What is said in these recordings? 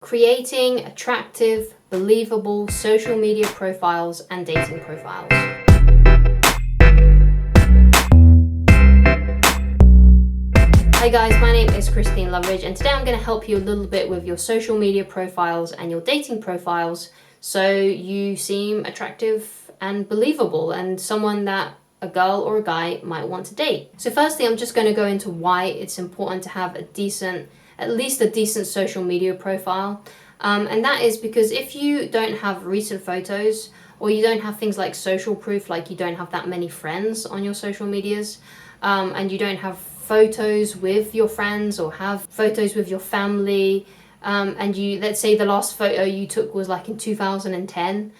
Creating attractive, believable social media profiles and dating profiles. Hi guys, my name is Christine Loveridge, and today I'm going to help you a little bit with your social media profiles and your dating profiles so you seem attractive and believable and someone that a girl or a guy might want to date. So firstly, I'm just going to go into why it's important to have at least a decent social media profile. And that is because if you don't have recent photos, or you don't have things like social proof, like you don't have that many friends on your social medias, and you don't have photos with your friends or have photos with your family, and let's say the last photo you took was like in 2010,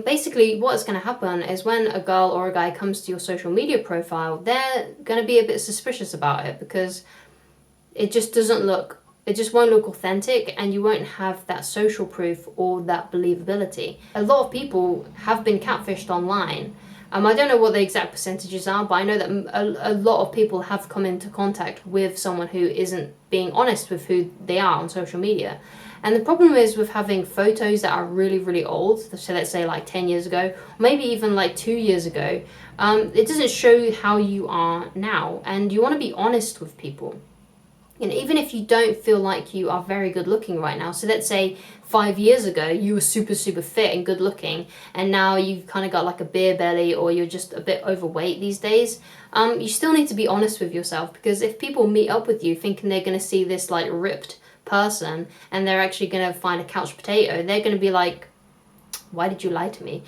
basically what's going to happen is when a girl or a guy comes to your social media profile, they're going to be a bit suspicious about it because it just won't look authentic, and you won't have that social proof or that believability. A lot of people have been catfished online. I don't know what the exact percentages are, but I know that a lot of people have come into contact with someone who isn't being honest with who they are on social media. And the problem is with having photos that are really, really old, so let's say like 10 years ago, or maybe even like 2 years ago, it doesn't show how you are now, and you want to be honest with people. And even if you don't feel like you are very good looking right now, so let's say 5 years ago you were super, super fit and good looking, and now you've kind of got like a beer belly, or you're just a bit overweight these days, you still need to be honest with yourself, because if people meet up with you thinking they're going to see this like ripped person and they're actually going to find a couch potato, they're going to be like, why did you lie to me?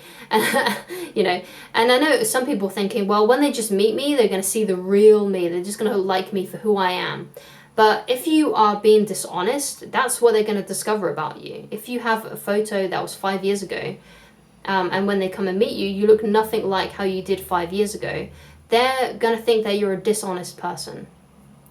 You know, and I know some people thinking, well, when they just meet me, they're going to see the real me, they're just going to like me for who I am. But if you are being dishonest, that's what they're going to discover about you. If you have a photo that was 5 years ago, and when they come and meet you, you look nothing like how you did 5 years ago, they're going to think that you're a dishonest person.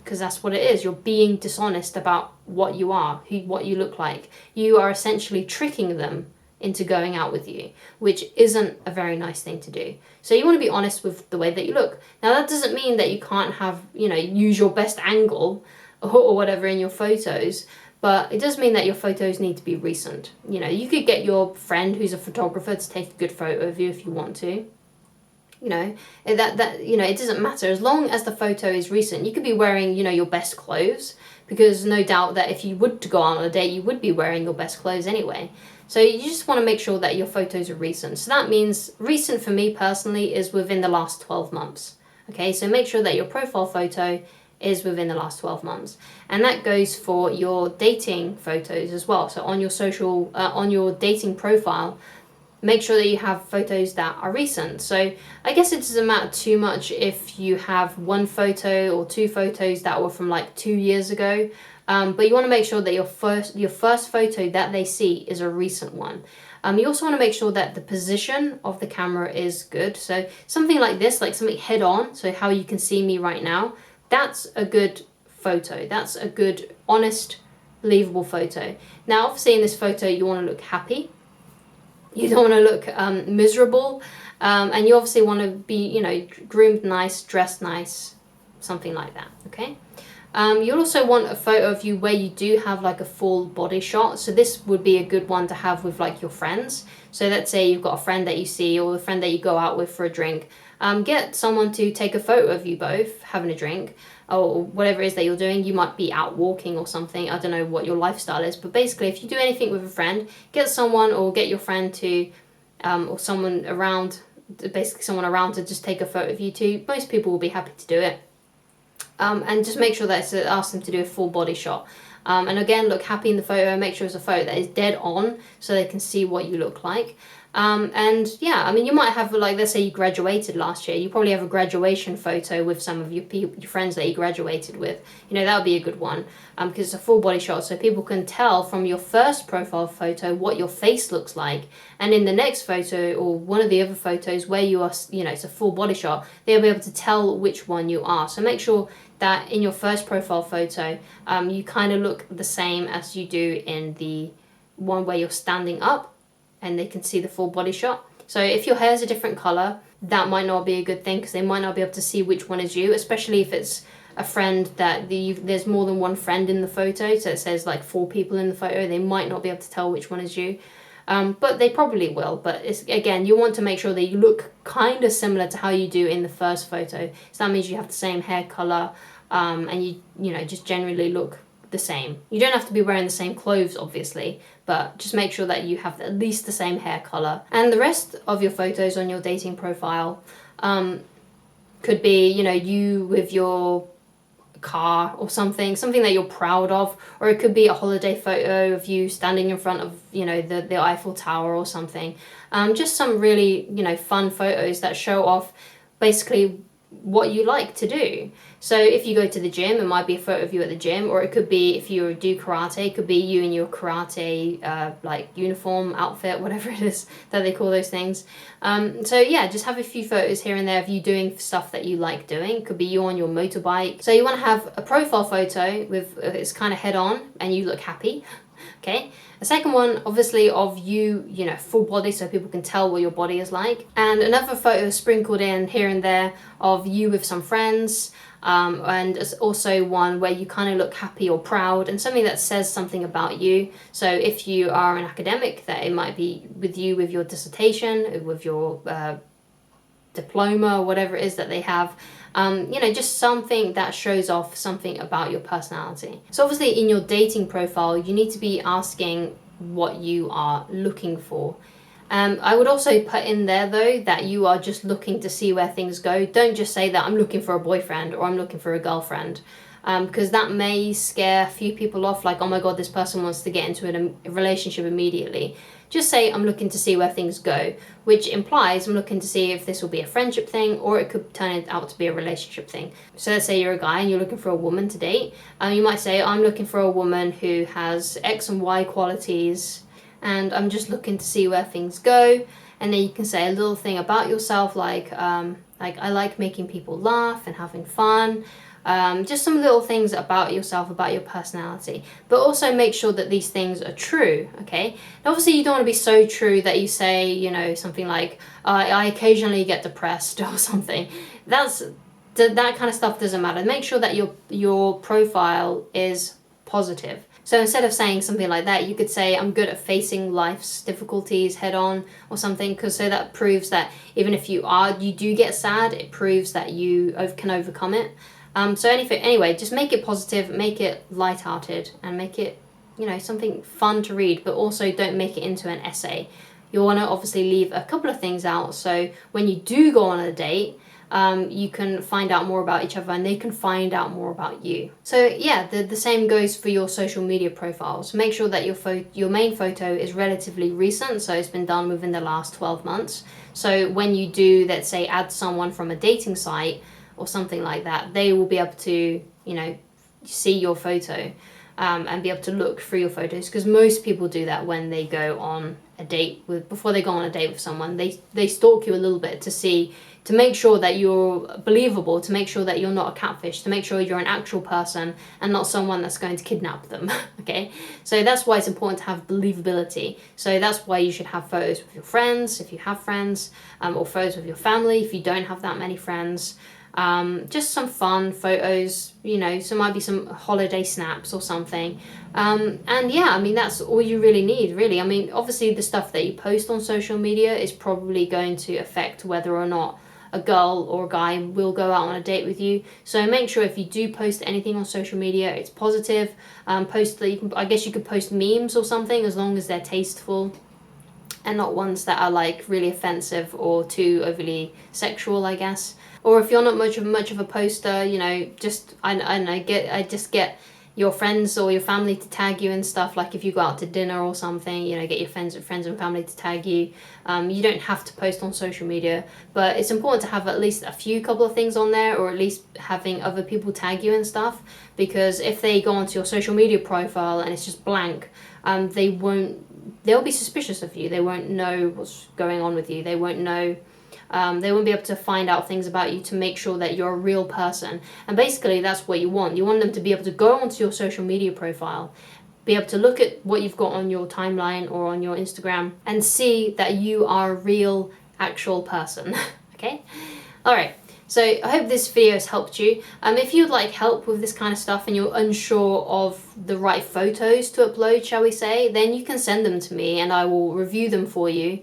Because that's what it is. You're being dishonest about what you are, what you look like. You are essentially tricking them into going out with you, which isn't a very nice thing to do. So you want to be honest with the way that you look. Now, that doesn't mean that you can't have, use your best angle or whatever in your photos, but it does mean that your photos need to be recent. You could get your friend who's a photographer to take a good photo of you if you want to. It doesn't matter as long as the photo is recent. You could be wearing, your best clothes, because no doubt that if you would to go on a date, you would be wearing your best clothes anyway. So you just want to make sure that your photos are recent. So that means recent for me personally is within the last 12 months. Okay, so make sure that your profile photo is within the last 12 months. And that goes for your dating photos as well. So on your dating profile, make sure that you have photos that are recent. So I guess it doesn't matter too much if you have one photo or two photos that were from like 2 years ago. But you want to make sure that your first photo that they see is a recent one. You also want to make sure that the position of the camera is good. So something like this, like something head on, so how you can see me right now, that's a good photo. That's a good, honest, believable photo. Now, obviously in this photo, you want to look happy. You don't want to look miserable. And you obviously want to be, groomed nice, dressed nice, something like that, okay? You'll also want a photo of you where you do have like a full body shot. So this would be a good one to have with like your friends. So let's say you've got a friend that you see, or a friend that you go out with for a drink. Get someone to take a photo of you both having a drink, or whatever it is that you're doing. You might be out walking or something. I don't know what your lifestyle is, but basically if you do anything with a friend, get someone, or get your friend to, or someone around, basically someone around to just take a photo of you too. Most people will be happy to do it. And just make sure that ask them to do a full body shot. And again, look happy in the photo. Make sure it's a photo that is dead on, so they can see what you look like. And yeah, I mean, you might have, like, let's say you graduated last year. You probably have a graduation photo with some of your friends that you graduated with. That would be a good one, because it's a full body shot, so people can tell from your first profile photo what your face looks like. And in the next photo, or one of the other photos where you are, it's a full body shot, they'll be able to tell which one you are. So make sure that in your first profile photo, you kind of look the same as you do in the one where you're standing up, and they can see the full body shot. So if your hair is a different color, that might not be a good thing, because they might not be able to see which one is you, especially if it's a friend that there's more than one friend in the photo, so it says like 4 people in the photo, they might not be able to tell which one is you. But they probably will. But it's, again, you want to make sure that you look kind of similar to how you do in the first photo. So that means you have the same hair color, and you know, just generally look the same. You don't have to be wearing the same clothes, obviously, but just make sure that you have at least the same hair color. And the rest of your photos on your dating profile could be, you know, you with your car or something that you're proud of, or it could be a holiday photo of you standing in front of, you know, the Eiffel Tower or something. Just some really, you know, fun photos that show off basically what you like to do. So if you go to the gym, it might be a photo of you at the gym, or it could be, if you do karate, it could be you in your karate like uniform, outfit, whatever it is that they call those things. So yeah, just have a few photos here and there of you doing stuff that you like doing. It could be you on your motorbike. So you want to have a profile photo with it's kind of head on and you look happy. Okay. A second one, obviously, of you, you know, full body, so people can tell what your body is like. And another photo sprinkled in here and there of you with some friends. And also one where you kind of look happy or proud, and something that says something about you. So if you are an academic, that it might be with you with your dissertation, with your diploma, or whatever it is that they have. You know, just something that shows off something about your personality. So obviously in your dating profile, you need to be asking what you are looking for. I would also put in there though that you are just looking to see where things go. Don't just say that I'm looking for a boyfriend or I'm looking for a girlfriend, because that may scare a few people off, like, oh my god, this person wants to get into a relationship immediately. Just say I'm looking to see where things go, which implies I'm looking to see if this will be a friendship thing or it could turn it out to be a relationship thing. So let's say you're a guy and you're looking for a woman to date. You might say, I'm looking for a woman who has X and Y qualities, and I'm just looking to see where things go. And then you can say a little thing about yourself, like I like making people laugh and having fun. Just some little things about yourself, about your personality, but also make sure that these things are true. Okay, and obviously you don't want to be so true that you say, you know, something like I occasionally get depressed or something. That kind of stuff doesn't matter. Make sure that your profile is positive. So instead of saying something like that, you could say I'm good at facing life's difficulties head on or something, because so that proves that even if you do get sad, it proves that you can overcome it. So anyway, just make it positive, make it light-hearted, and make it, you know, something fun to read, but also don't make it into an essay. You'll want to obviously leave a couple of things out, so when you do go on a date, you can find out more about each other and they can find out more about you. So yeah, the same goes for your social media profiles. Make sure that your main photo is relatively recent, so it's been done within the last 12 months. So when you do, let's say, add someone from a dating site or something like that, they will be able to, you know, see your photo and be able to look through your photos, because most people do that when they go on a date before they go on a date with someone. They stalk you a little bit to make sure that you're believable, to make sure that you're not a catfish, to make sure you're an actual person and not someone that's going to kidnap them. Okay, so that's why it's important to have believability. So that's why you should have photos with your friends if you have friends, or photos with your family if you don't have that many friends. Just some fun photos, you know, so might be some holiday snaps or something. And yeah, I mean, that's all you really need, really. I mean, obviously the stuff that you post on social media is probably going to affect whether or not a girl or a guy will go out on a date with you. So make sure if you do post anything on social media, it's positive. I guess you could post memes or something, as long as they're tasteful and not ones that are like really offensive or too overly sexual, I guess. Or if you're not much of a poster, you know, just get your friends or your family to tag you and stuff. Like if you go out to dinner or something, you know, get your friends and family to tag you. You don't have to post on social media, but it's important to have at least a couple of things on there, or at least having other people tag you and stuff, because if they go onto your social media profile and it's just blank, they'll be suspicious of you. They won't know what's going on with you. They won't know. They won't be able to find out things about you to make sure that you're a real person. And basically that's what you want. You want them to be able to go onto your social media profile, be able to look at what you've got on your timeline or on your Instagram and see that you are a real, actual person. Okay? Alright, So I hope this video has helped you. If you'd like help with this kind of stuff and you're unsure of the right photos to upload, shall we say, then you can send them to me and I will review them for you.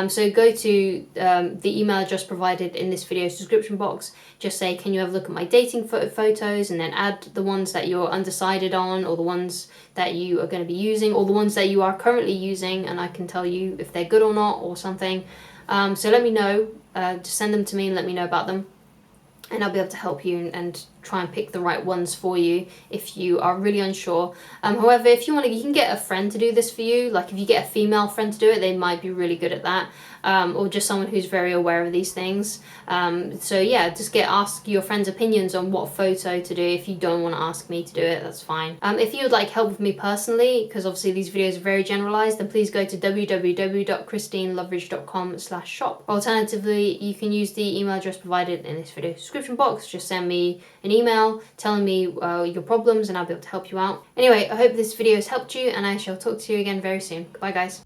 So go to the email address provided in this video's description box. Just say, can you have a look at my dating photos, and then add the ones that you're undecided on, or the ones that you are going to be using, or the ones that you are currently using, and I can tell you if they're good or not or something. So let me know, just send them to me and let me know about them. And I'll be able to help you and try and pick the right ones for you if you are really unsure. However, if you want to, you can get a friend to do this for you. Like if you get a female friend to do it, they might be really good at that. Or just someone who's very aware of these things. So yeah, just ask your friends' opinions on what photo to do. If you don't want to ask me to do it, that's fine. If you would like help with me personally, because obviously these videos are very generalized, then please go to www.christineloveridge.com/shop. Alternatively, you can use the email address provided in this video description box. Just send me an email telling me your problems and I'll be able to help you out. Anyway, I hope this video has helped you and I shall talk to you again very soon. Bye guys.